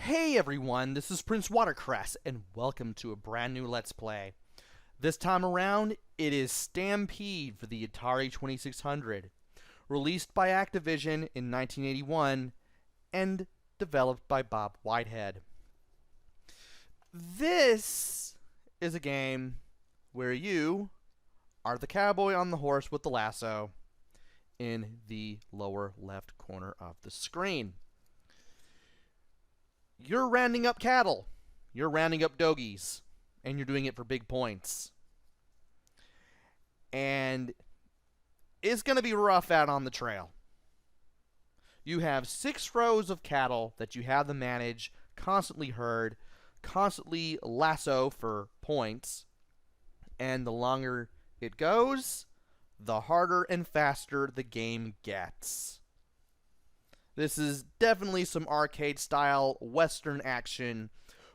Hey everyone, this is PrinceWatercress, and welcome to a brand new Let's Play. This time around, it is Stampede for the Atari 2600, released by Activision in 1981 and developed by Bob Whitehead. This is a game where you are the cowboy on the horse with the lasso in the lower left corner of the screen. You're rounding up cattle, you're rounding up doggies, and you're doing it for big points. And it's going to be rough out on the trail. You have 6 rows of cattle that you have to manage, constantly herd, constantly lasso for points, and the longer it goes, the harder and faster the game gets. This is definitely some arcade-style Western action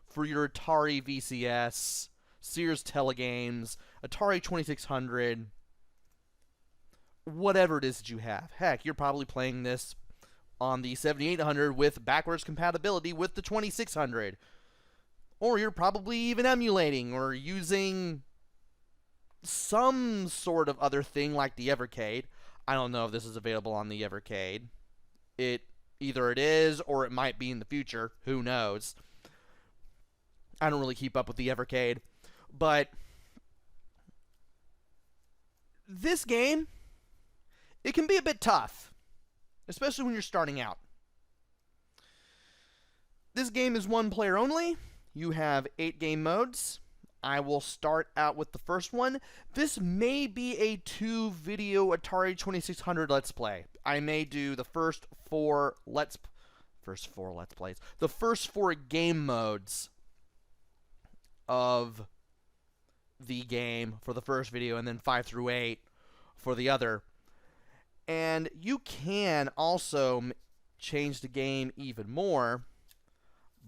for your Atari VCS, Sears Telegames, Atari 2600, whatever it is that you have. Heck, you're probably playing this on the 7800 with backwards compatibility with the 2600. Or you're probably even emulating or using some sort of other thing like the Evercade. I don't know if this is available on the Evercade. Either it is, or it might be in the future. Who knows? I don't really keep up with the Evercade. But this game, it can be a bit tough, especially when you're starting out. This game is 1 player only. You have 8 game modes. I will start out with the first one. This may be a 2-video Atari 2600 Let's Play. I may do the first 4 Let's Plays. The first 4 game modes of the game for the first video, and then 5 through 8 for the other. And you can also change the game even more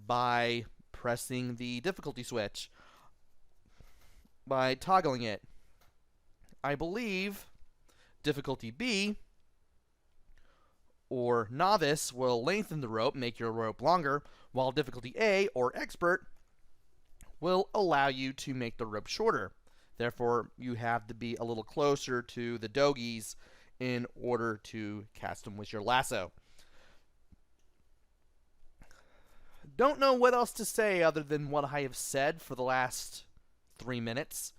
by pressing the difficulty switch, by toggling it. I believe difficulty B, or novice, will lengthen the rope, make your rope longer, while difficulty A, or expert, will allow you to make the rope shorter. Therefore, you have to be a little closer to the doggies in order to cast them with your lasso. Don't know what else to say other than what I have said for the last 3 minutes.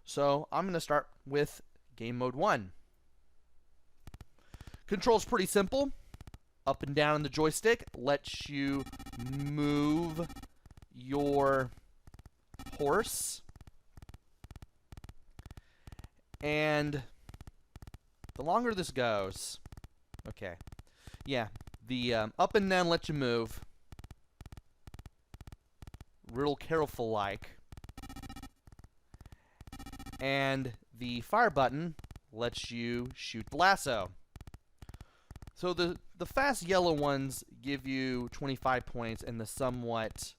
So I'm going to start with game mode 1. Control's pretty simple. Up and down on the joystick lets you move your horse. And the longer this goes, okay, yeah, the up and down lets you move real careful like. And the fire button lets you shoot the lasso. So the fast yellow ones give you 25 points, and the somewhat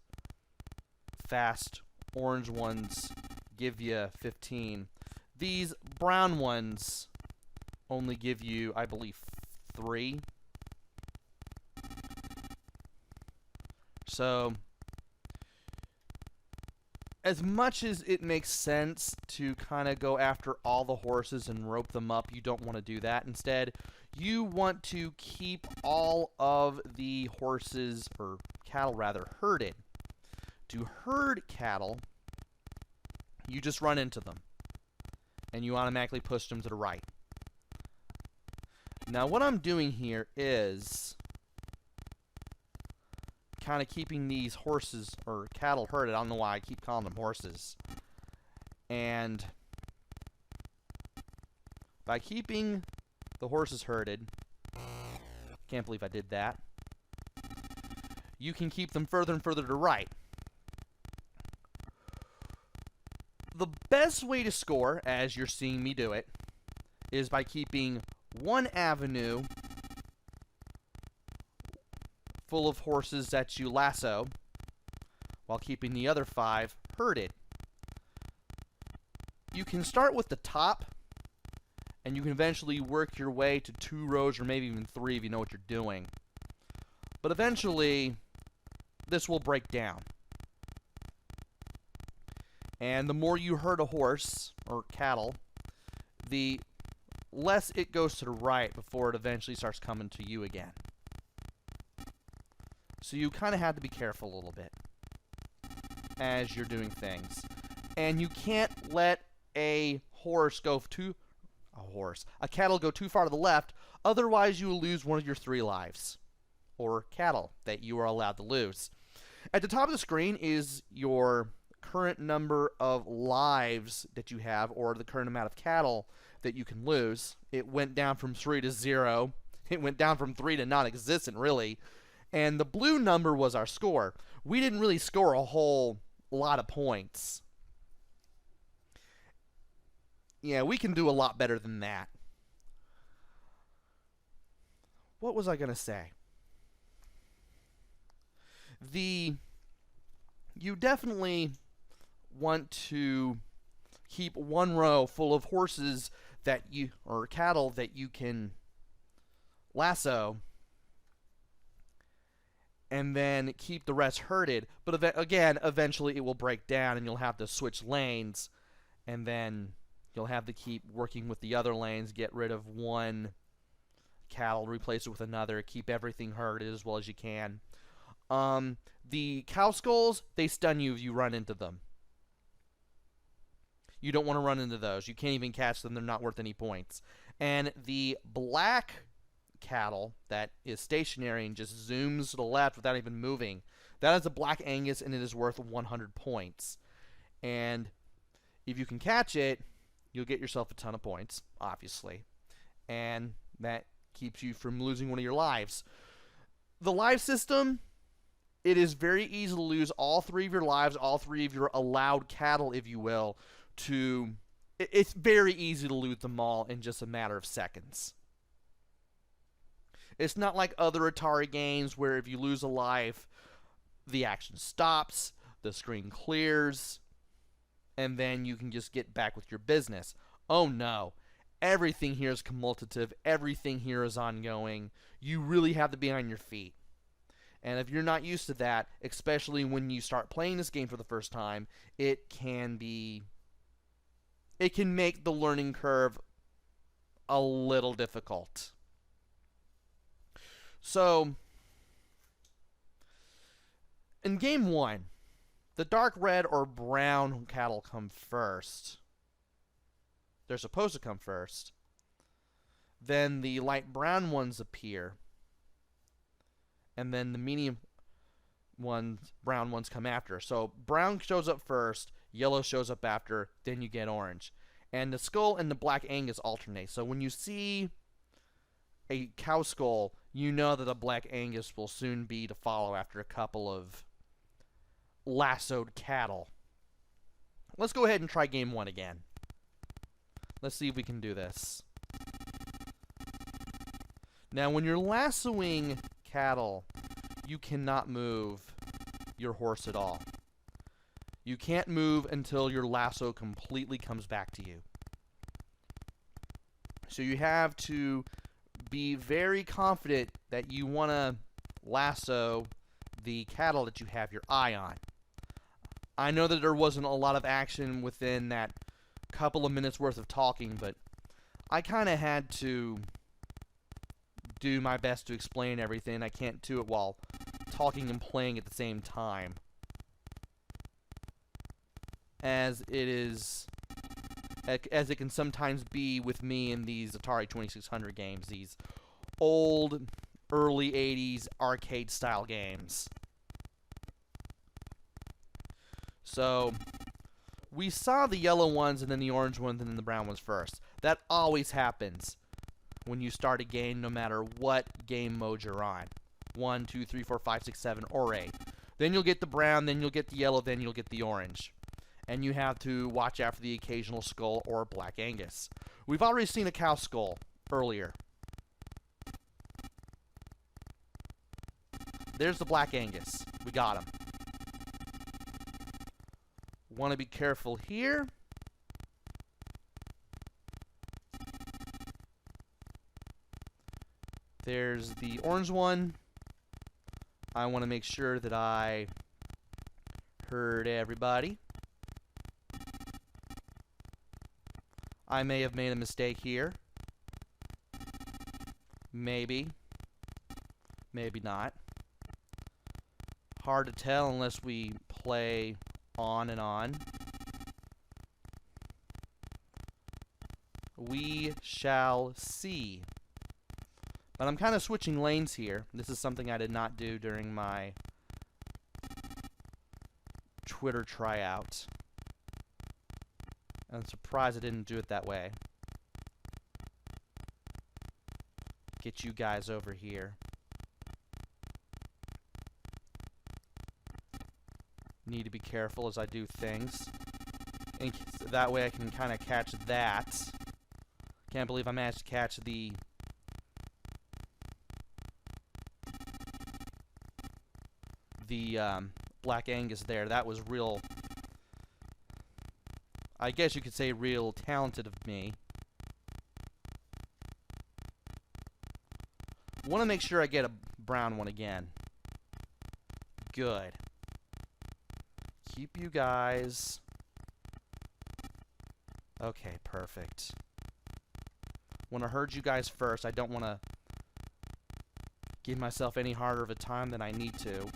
fast orange ones give you 15. These brown ones only give you, I believe, 3. So as much as it makes sense to kind of go after all the horses and rope them up, you don't want to do that. Instead, you want to keep all of the horses, or cattle rather, herded. To herd cattle, you just run into them, and you automatically push them to the right. Now, what I'm doing here is kind of keeping these horses or cattle herded. I don't know why I keep calling them horses. And by keeping the horses herded, can't believe I did that, you can keep them further and further to the right. The best way to score, as you're seeing me do it, is by keeping one avenue full of horses that you lasso, while keeping the other 5 herded. You can start with the top, and you can eventually work your way to 2 rows or maybe even 3 if you know what you're doing. But eventually, this will break down. And the more you herd a horse, or cattle, the less it goes to the right before it eventually starts coming to you again. So you kind of have to be careful a little bit as you're doing things. And you can't let a cattle go too far to the left, otherwise you will lose one of your 3 lives, or cattle that you are allowed to lose. At the top of the screen is your current number of lives that you have, or the current amount of cattle that you can lose. It went down from 3 to 0. It went down from 3 to non-existent, really. And the blue number was our score. We didn't really score a whole lot of points. Yeah, we can do a lot better than that. What was I going to say? You definitely want to keep one row full of horses or cattle that you can lasso, and then keep the rest herded. But again, eventually it will break down and you'll have to switch lanes, and then you'll have to keep working with the other lanes, get rid of one cattle, replace it with another, keep everything herded as well as you can. The cow skulls, they stun you if you run into them. You don't want to run into those. You can't even catch them. They're not worth any points. And the black cattle that is stationary and just zooms to the left without even moving, that is a black Angus, and it is worth 100 points. And if you can catch it, you'll get yourself a ton of points, obviously. And that keeps you from losing one of your lives. The live system, it is very easy to lose all 3 of your lives, all 3 of your allowed cattle, if you will. It's very easy to lose them all in just a matter of seconds. It's not like other Atari games where if you lose a life, the action stops, the screen clears, and then you can just get back with your business. Oh no. Everything here is cumulative. Everything here is ongoing. You really have to be on your feet. And if you're not used to that, especially when you start playing this game for the first time, it can make the learning curve a little difficult. So, in game 1, the dark red or brown cattle come first. They're supposed to come first. Then the light brown ones appear. And then the medium brown ones come after. So brown shows up first, yellow shows up after, then you get orange. And the skull and the black Angus alternate. So when you see a cow skull, you know that the black Angus will soon be to follow after a couple of lassoed cattle. Let's go ahead and try game 1 again. Let's see if we can do this. Now, when you're lassoing cattle, you cannot move your horse at all. You can't move until your lasso completely comes back to you. So you have to be very confident that you want to lasso the cattle that you have your eye on. I know that there wasn't a lot of action within that couple of minutes worth of talking, but I kind of had to do my best to explain everything. I can't do it while talking and playing at the same time, as it can sometimes be with me in these Atari 2600 games, these old, early 80s arcade-style games. So, we saw the yellow ones, and then the orange ones, and then the brown ones first. That always happens when you start a game, no matter what game mode you're on. 1, 2, 3, 4, 5, 6, 7, or 8. Then you'll get the brown, then you'll get the yellow, then you'll get the orange. And you have to watch out for the occasional skull or black Angus. We've already seen a cow skull earlier. There's the black Angus. We got him. Want to be careful here. There's the orange one. I want to make sure that I herd everybody. I may have made a mistake here. Maybe. Maybe not. Hard to tell unless we play on and on. We shall see. But I'm kind of switching lanes here. This is something I did not do during my Twitter tryout. I'm surprised I didn't do it that way. Get you guys over here. Need to be careful as I do things. And that way I can kind of catch that. Can't believe I managed to catch the Black Angus there. That was real, I guess you could say, real talented of me. Want to make sure I get a brown one again. Good. Keep you guys. Okay, perfect. Want to herd you guys first. I don't want to give myself any harder of a time than I need to.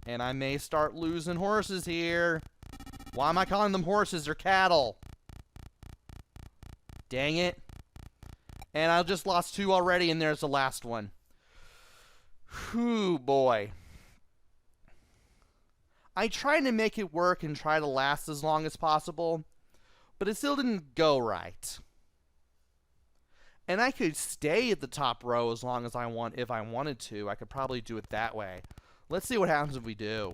And I may start losing horses here. Why am I calling them horses? They're cattle. Dang it. And I just lost 2 already, and there's the last one. Whew, boy. I tried to make it work and try to last as long as possible, but it still didn't go right. And I could stay at the top row as long as I want if I wanted to. I could probably do it that way. Let's see what happens if we do.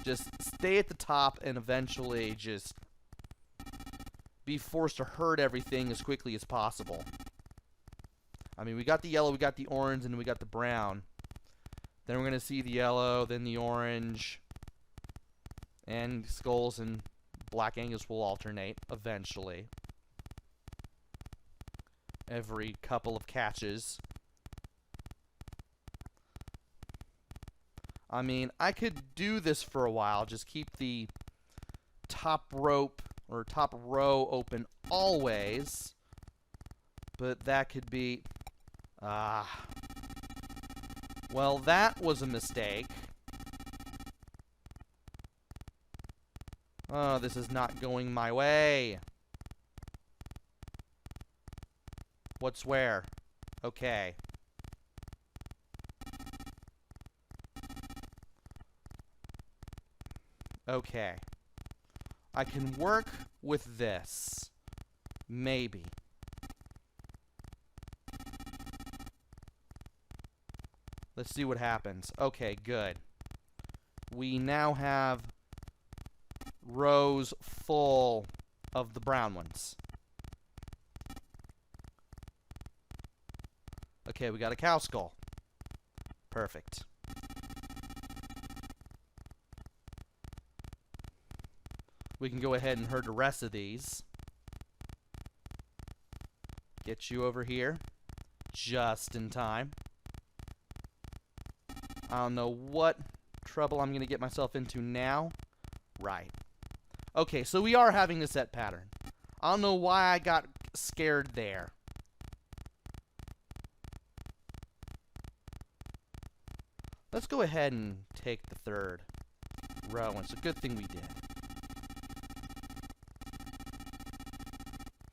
Just stay at the top and eventually just be forced to herd everything as quickly as possible. I mean, we got the yellow, we got the orange, and we got the brown. Then we're going to see the yellow, then the orange. And skulls and Black Angus will alternate eventually. Every couple of catches. I mean, I could do this for a while. Just keep the top rope or top row open always. But that could be... Well, that was a mistake. Oh, this is not going my way. What's where? Okay. Okay. I can work with this. Maybe. Let's see what happens. Okay, good. We now have rows full of the brown ones. Okay, we got a cow skull. Perfect. We can go ahead and herd the rest of these. Get you over here. Just in time. I don't know what trouble I'm going to get myself into now. Right. Okay, so we are having a set pattern. I don't know why I got scared there. Let's go ahead and take the third row. It's a good thing we did.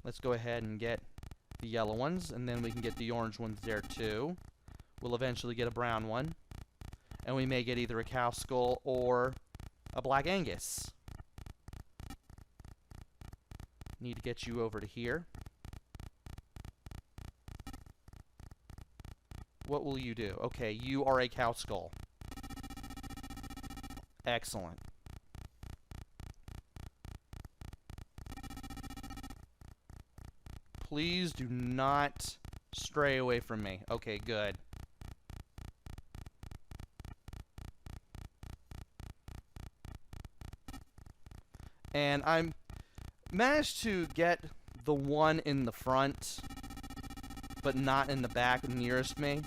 Let's go ahead and get the yellow ones, and then we can get the orange ones there too. We'll eventually get a brown one. And we may get either a cow skull or a Black Angus. Need to get you over to here. What will you do? Okay, you are a cow skull. Excellent. Please do not stray away from me. Okay, good. And I managed to get the one in the front. but not in the back nearest me.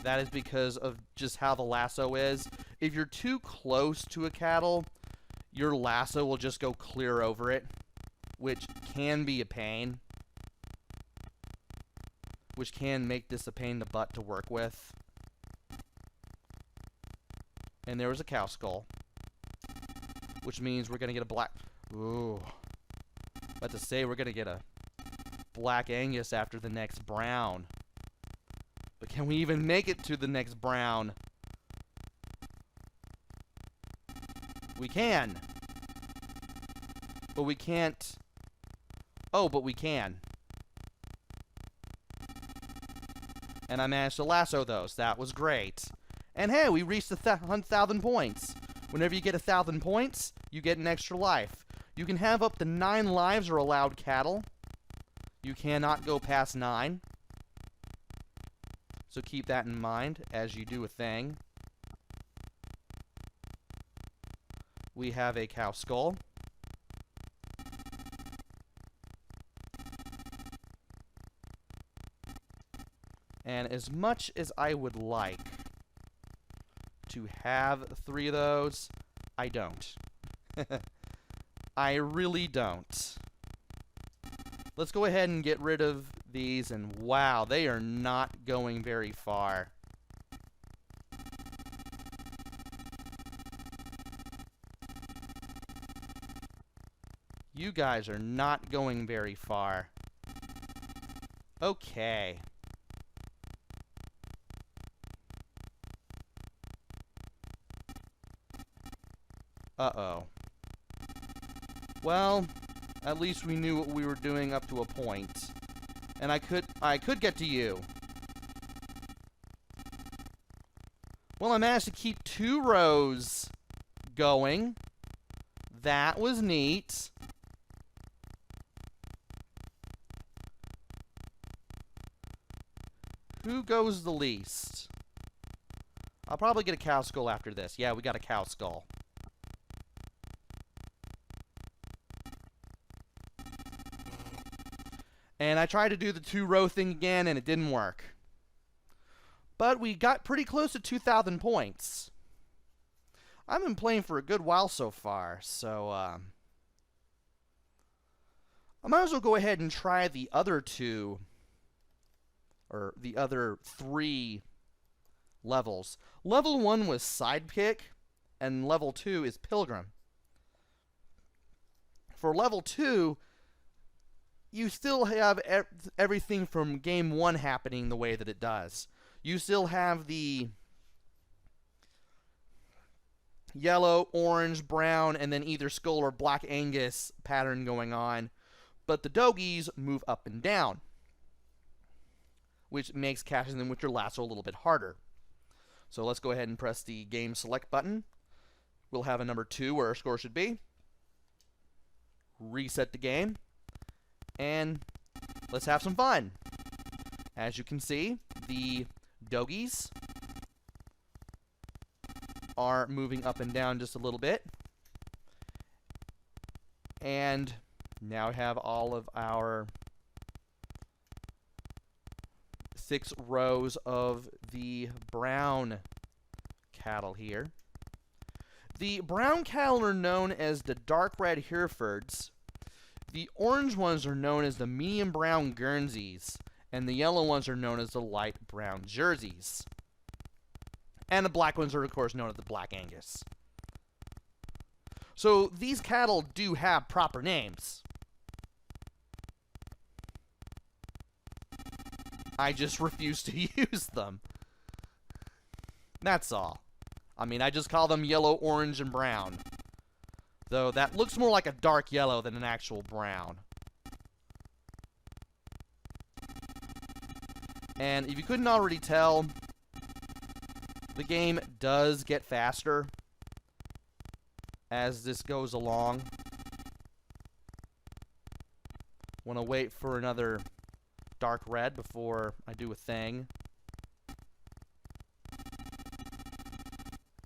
That is because of just how the lasso is. If you're too close to a cattle, your lasso will just go clear over it, which can be a pain. Which can make this a pain in the butt to work with. And there was a cow skull. Which means we're going to get a black... Ooh. About to say we're going to get a Black Angus after the next brown. But can we even make it to the next brown? We can. But we can't... Oh, but we can. And I managed to lasso those. That was great. And hey, we reached the 1,000 points. Whenever you get 1,000 points, you get an extra life. You can have up to 9 lives are allowed cattle. You cannot go past 9. So keep that in mind as you do a thing. We have a cow skull. And as much as I would like to have 3 of those, I don't. I really don't. Let's go ahead and get rid of these, and wow, they are not going very far. You guys are not going very far. Okay. Uh-oh. Well, at least we knew what we were doing up to a point. And I could get to you. Well, I managed to keep 2 rows going. That was neat. Who goes the least? I'll probably get a cow skull after this. Yeah, we got a cow skull. And I tried to do the 2-row thing again, and it didn't work. But we got pretty close to 2,000 points. I've been playing for a good while so far, so I might as well go ahead and try the other 2, or the other 3 levels. Level 1 was Sidekick, and level 2 is Pilgrim. For level 2, you still have everything from game 1 happening the way that it does. You still have the yellow, orange, brown, and then either skull or Black Angus pattern going on. But the dogies move up and down, which makes catching them with your lasso a little bit harder. So let's go ahead and press the game select button. We'll have a number 2 where our score should be. Reset the game. And let's have some fun. As you can see, the dogies are moving up and down just a little bit. And now we have all of our 6 rows of the brown cattle here. The brown cattle are known as the dark red Herefords. The orange ones are known as the medium brown Guernseys, and the yellow ones are known as the light brown Jerseys. And the black ones are, of course, known as the Black Angus. So these cattle do have proper names. I just refuse to use them. That's all. I mean, I just call them yellow, orange, and brown. Though that looks more like a dark yellow than an actual brown. And if you couldn't already tell, the game does get faster as this goes along. Want to wait for another dark red before I do a thing.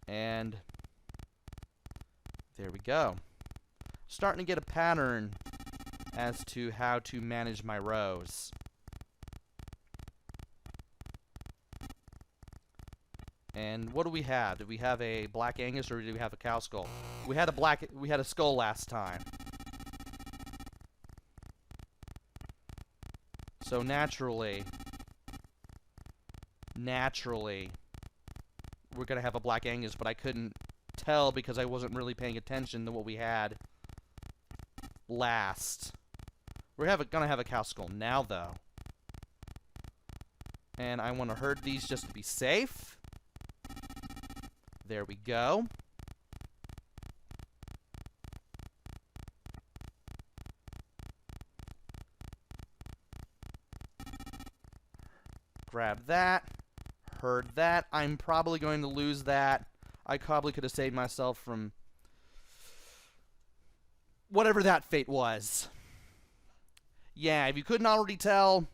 And there we go. Starting to get a pattern as to how to manage my rows. And what do we have? Did we have a Black Angus or did we have a cow skull? We had a skull last time. So naturally, we're gonna have a Black Angus, but I couldn't tell because I wasn't really paying attention to what we had last. We're gonna have a cow skull now, though. And I want to herd these just to be safe. There we go. Grab that. Herd that. I'm probably going to lose that. I probably could have saved myself from whatever that fate was. Yeah, if you couldn't already tell,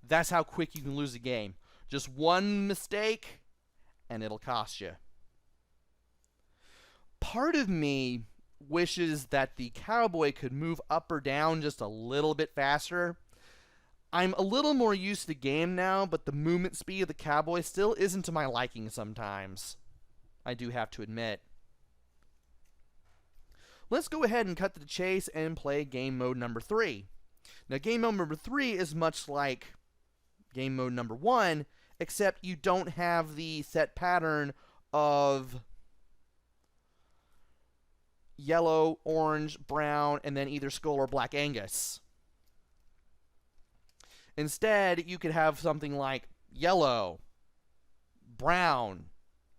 that's how quick you can lose a game. Just one mistake, and it'll cost you. Part of me wishes that the cowboy could move up or down just a little bit faster. I'm a little more used to the game now, but the movement speed of the cowboy still isn't to my liking sometimes. I do have to admit. Let's go ahead and cut to the chase and play game mode number 3. Now, game mode number 3 is much like game mode number 1, except you don't have the set pattern of yellow, orange, brown, and then either skull or Black Angus. Instead, you could have something like yellow, brown,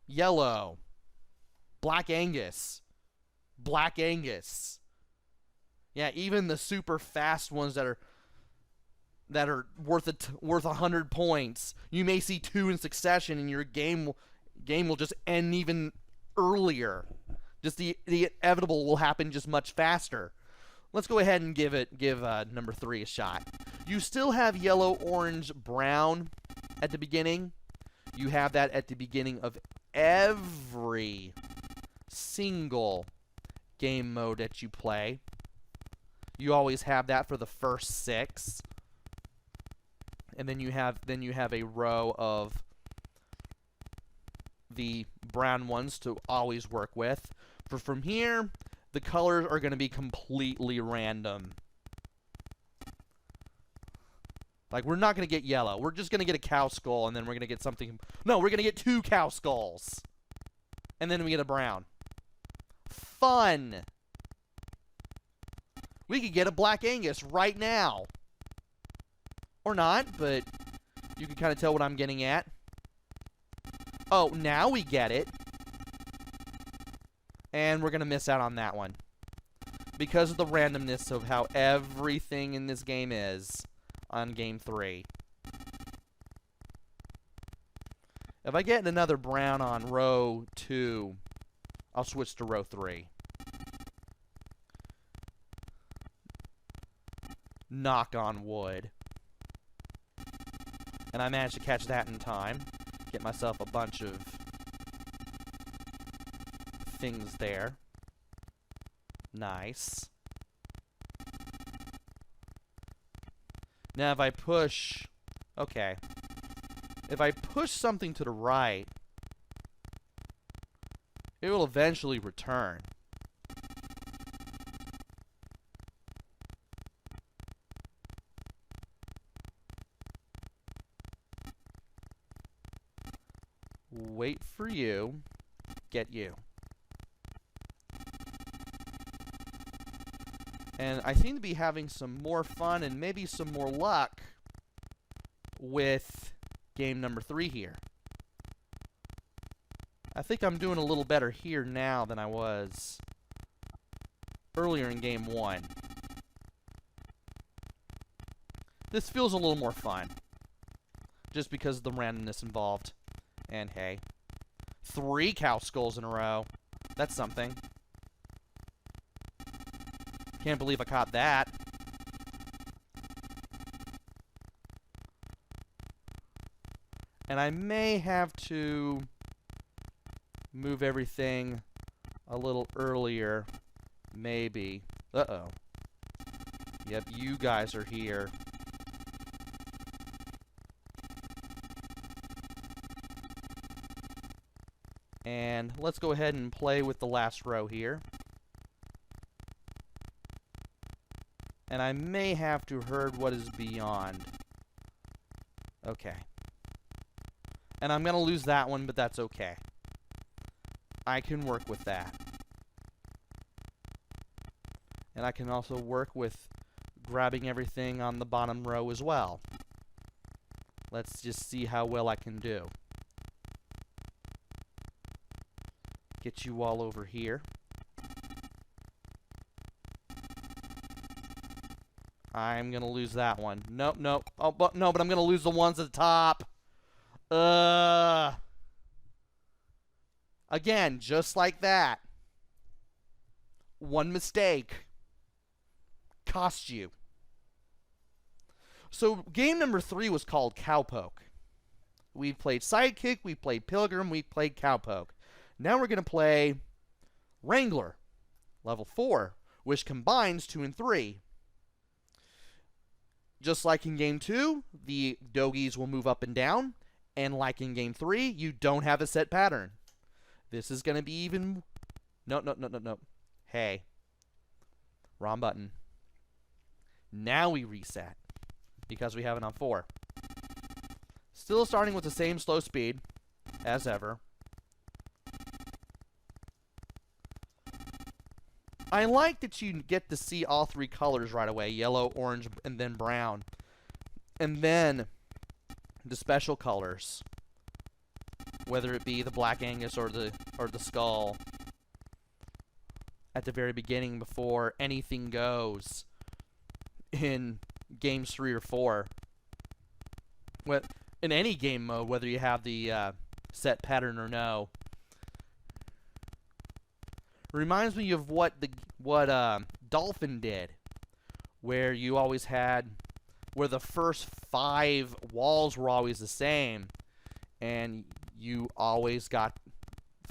yellow, Black Angus, Black Angus. Yeah, even the super fast ones that are worth 100 points, you may see 2 in succession, and your game will just end even earlier. Just the inevitable will happen just much faster. Let's go ahead and give number 3 a shot. You still have yellow, orange, brown at the beginning. You have that at the beginning of every single game mode that you play. You always have that for the first 6. And then you have a row of the brown ones to always work with. From here, the colors are going to be completely random. Like, we're not going to get yellow. We're just going to get a cow skull, and then we're going to get something... No, we're going to get 2 cow skulls. And then we get a brown. Fun! We could get a Black Angus right now. Or not, but you can kind of tell what I'm getting at. Oh, now we get it. And we're going to miss out on that one. Because of the randomness of how everything in this game is on game 3. If I get another brown on row 2, I'll switch to row 3. Knock on wood. And I managed to catch that in time. Get myself a bunch of things there. Nice. Now if I push... Okay. If I push something to the right, it will eventually return. Wait for you. Get you. And I seem to be having some more fun and maybe some more luck with game number 3 here. I think I'm doing a little better here now than I was earlier in game 1. This feels a little more fun, just because of the randomness involved. And hey, 3 cow skulls in a row. That's something. Can't believe I caught that. And I may have to move everything a little earlier. Maybe. Uh-oh. Yep, you guys are here. And let's go ahead and play with the last row here. And I may have to herd what is beyond. Okay. And I'm going to lose that one, but that's okay. I can work with that. And I can also work with grabbing everything on the bottom row as well. Let's just see how well I can do. Get you all over here. I'm going to lose that one. Nope, nope. Oh, but no, but I'm going to lose the ones at the top. Again, just like that. One mistake cost you. So game number 3 was called Cowpoke. We played Sidekick, we played Pilgrim, we played Cowpoke. Now we're going to play Wrangler, level 4, which combines 2 and 3. Just like in game 2, the doggies will move up and down. And like in game 3, you don't have a set pattern. This is going to be even... No. Hey. Wrong button. Now we reset. Because we have it on 4. Still starting with the same slow speed as ever. I like that you get to see all 3 colors right away. Yellow, orange, and then brown. And then the special colors. Whether it be the Black Angus or the skull. At the very beginning before anything goes in games 3 or 4. In any game mode, whether you have the set pattern or no. Reminds me of what Dolphin did, where you always had, where the first 5 walls were always the same, and you always got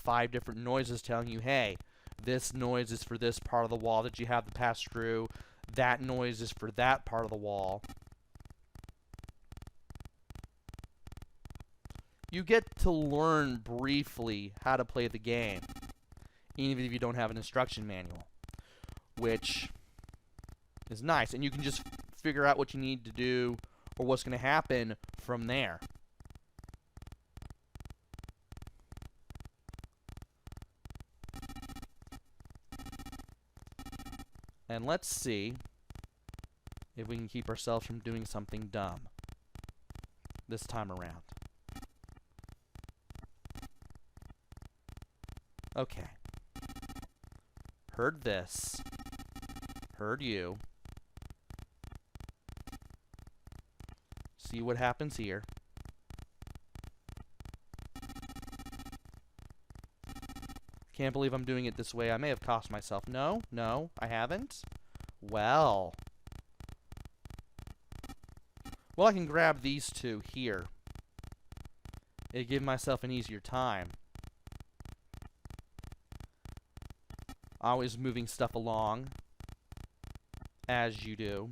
5 different noises telling you, hey, this noise is for this part of the wall that you have to pass through, that noise is for that part of the wall. You get to learn briefly how to play the game, even if you don't have an instruction manual, which is nice. And you can just figure out what you need to do or what's going to happen from there. And let's see if we can keep ourselves from doing something dumb this time around. Okay. Heard this. Heard you. See what happens here. Can't believe I'm doing it this way. I may have cost myself. No, I haven't. Well, I can grab these 2 here. It'd give myself an easier time. Always moving stuff along, as you do.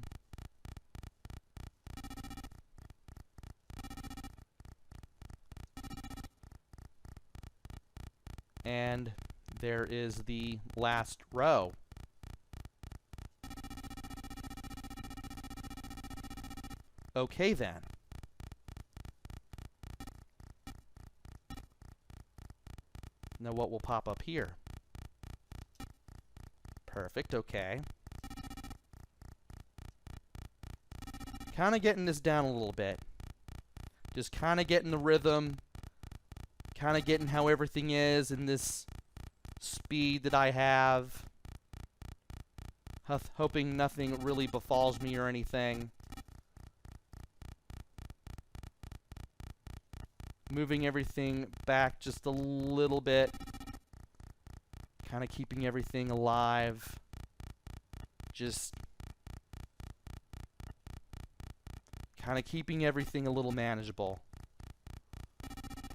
And there is the last row. Okay then. Now what will pop up here? Perfect, okay. Kind of getting this down a little bit. Just kind of getting the rhythm. Kind of getting how everything is in this speed that I have. Hoping nothing really befalls me or anything. Moving everything back just a little bit. Kind of keeping everything alive. Just kind of keeping everything a little manageable.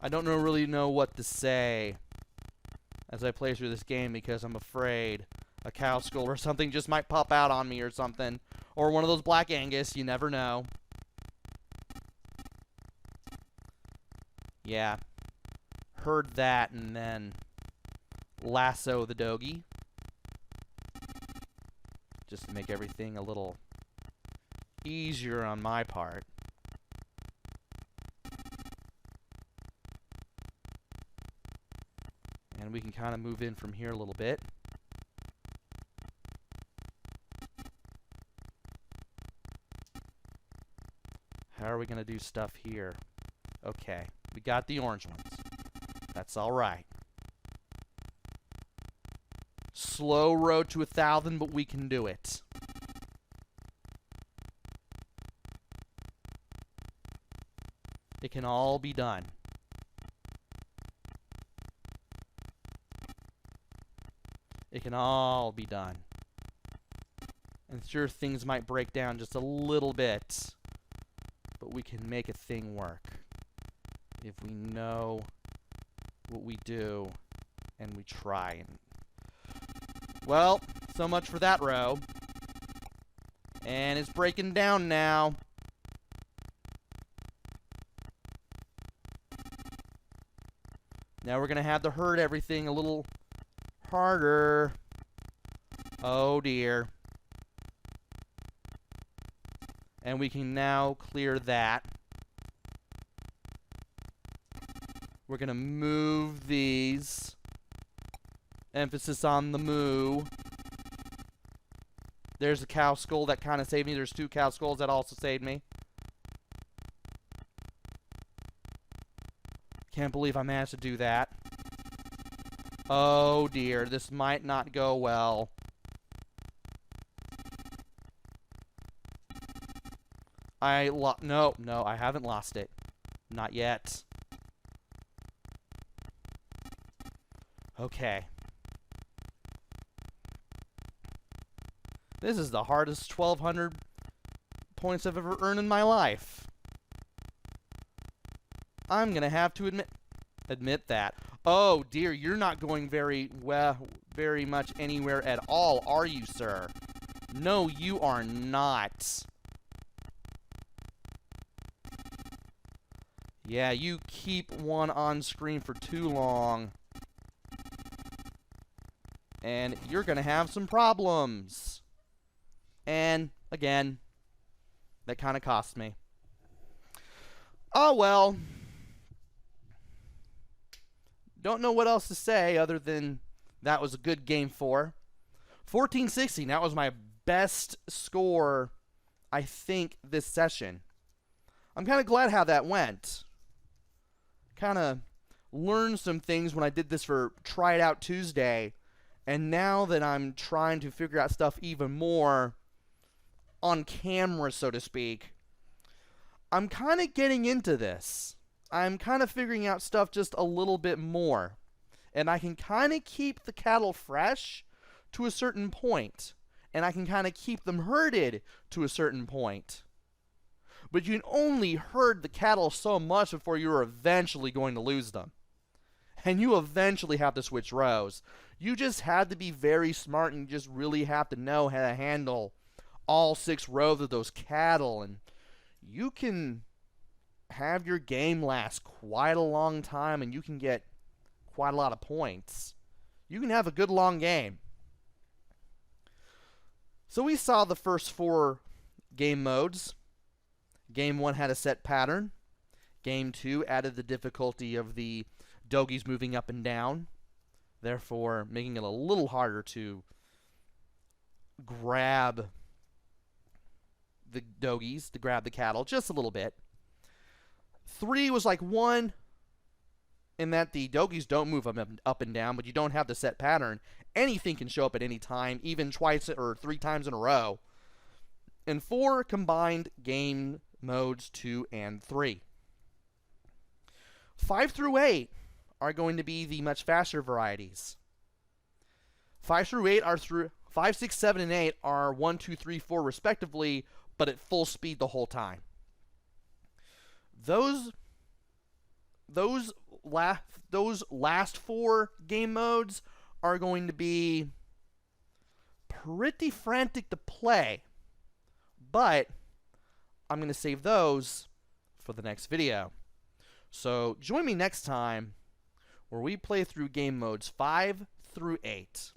I don't really know what to say as I play through this game because I'm afraid a cow skull or something just might pop out on me or something. Or one of those Black Angus, you never know. Yeah. herd that and then lasso the doggy. Just to make everything a little easier on my part. And we can kind of move in from here a little bit. How are we going to do stuff here? Okay, we got the orange ones. That's all right. Slow road to 1,000, but we can do it. It can all be done. It can all be done. And sure, things might break down just a little bit, but we can make a thing work if we know what we do and we try. Well, so much for that row. And it's breaking down now. Now we're going to have to herd everything a little harder. Oh dear. And we can now clear that. We're going to move these. Emphasis on the moo. There's a cow skull that kind of saved me. There's 2 cow skulls that also saved me. Can't believe I managed to do that. Oh dear, this might not go well. No, I haven't lost it. Not yet. Okay. This is the hardest 1,200 points I've ever earned in my life. I'm gonna have to admit that. Oh dear, you're not going very much anywhere at all, are you, sir? No, you are not. Yeah, you keep one on screen for too long. And you're gonna have some problems. And, again, that kind of cost me. Oh well. Don't know what else to say other than that was a good game 4. 1460, that was my best score, I think, this session. I'm kind of glad how that went. Kind of learned some things when I did this for Try It Out Tuesday. And now that I'm trying to figure out stuff even more on camera, so to speak, I'm kind of getting into this. I'm kind of figuring out stuff just a little bit more. And I can kind of keep the cattle fresh to a certain point. And I can kind of keep them herded to a certain point. But you can only herd the cattle so much before you're eventually going to lose them. And you eventually have to switch rows. You just have to be very smart and you just really have to know how to handle all 6 rows of those cattle. And you can have your game last quite a long time and you can get quite a lot of points. You can have a good long game. So we saw the first 4 game modes. Game 1 had a set pattern. Game 2 added the difficulty of the doggies moving up and down, therefore making it a little harder to grab the doggies, to grab the cattle, just a little bit. 3 was like 1, in that the doggies don't move up and down, but you don't have the set pattern. Anything can show up at any time, even twice or 3 times in a row. And 4 combined game modes 2 and 3. 5 through 8 are going to be the much faster varieties. 5 through 8 are 5, 6, 7, and 8 are 1, 2, 3, 4 respectively, but at full speed the whole time. Those last 4 game modes are going to be pretty frantic to play, but I'm going to save those for the next video. So join me next time where we play through game modes 5 through 8.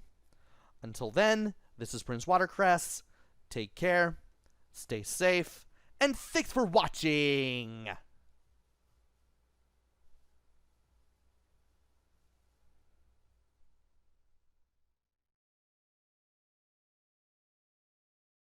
Until then, this is PrinceWatercress. Take care, stay safe, and thanks for watching!